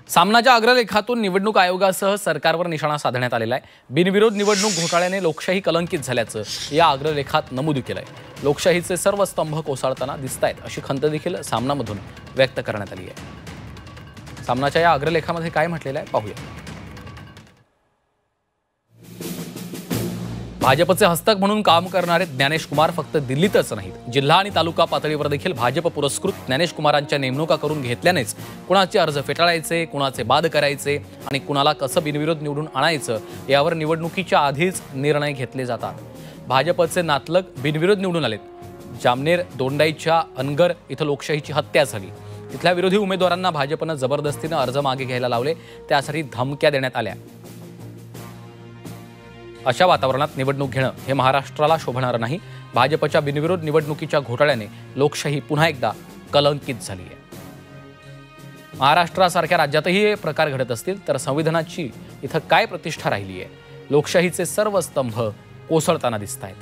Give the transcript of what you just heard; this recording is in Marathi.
सामनाच्या अग्रलेखातून निवडणूक आयोगासह सरकारवर निशाणा साधण्यात आलेला आहे। बिनविरोध निवडणूक घोटाळ्याने लोकशाही कलंकित झाल्याचं या अग्रलेखात नमूद केलं आहे। लोकशाहीचे सर्व स्तंभ कोसळताना दिसतायत अशी खंत देखील सामनामधून व्यक्त करण्यात आली आहे। सामनाच्या या अग्रलेखामध्ये काय म्हटलेलं आहे पाहूया। भाजपचे हस्तक म्हणून काम करणारे ज्ञानेश कुमार फक्त दिल्लीतच नाहीत, जिल्हा आणि तालुका पातळीवर देखील भाजप पुरस्कृत ज्ञानेश कुमारांच्या नेमणुका करून घेतल्यानेच कुणाचे अर्ज फेटाळायचे, कुणाचे बाद करायचे आणि कुणाला कसं बिनविरोध निवडून आणायचं यावर निवडणुकीच्या आधीच निर्णय घेतले जातात। भाजपचे नातलग बिनविरोध निवडून आलेत। जामनेर दोंडाईच्या अनगर इथं लोकशाहीची हत्या झाली। तिथल्या विरोधी उमेदवारांना भाजपनं जबरदस्तीनं अर्ज मागे घ्यायला लावले, त्यासाठी धमक्या देण्यात आल्या। अशा वातावरणात निवडणूक घेणं हे महाराष्ट्राला शोभणार नाही। भाजपच्या बिनविरोध निवडणुकीच्या घोटाळ्याने लोकशाही पुन्हा एकदा कलंकित झाली आहे। महाराष्ट्रासारख्या राज्यातही हे प्रकार घडत असतील तर संविधानाची इथं काय प्रतिष्ठा राहिली आहे? लोकशाहीचे सर्व स्तंभ कोसळताना दिसत आहेत।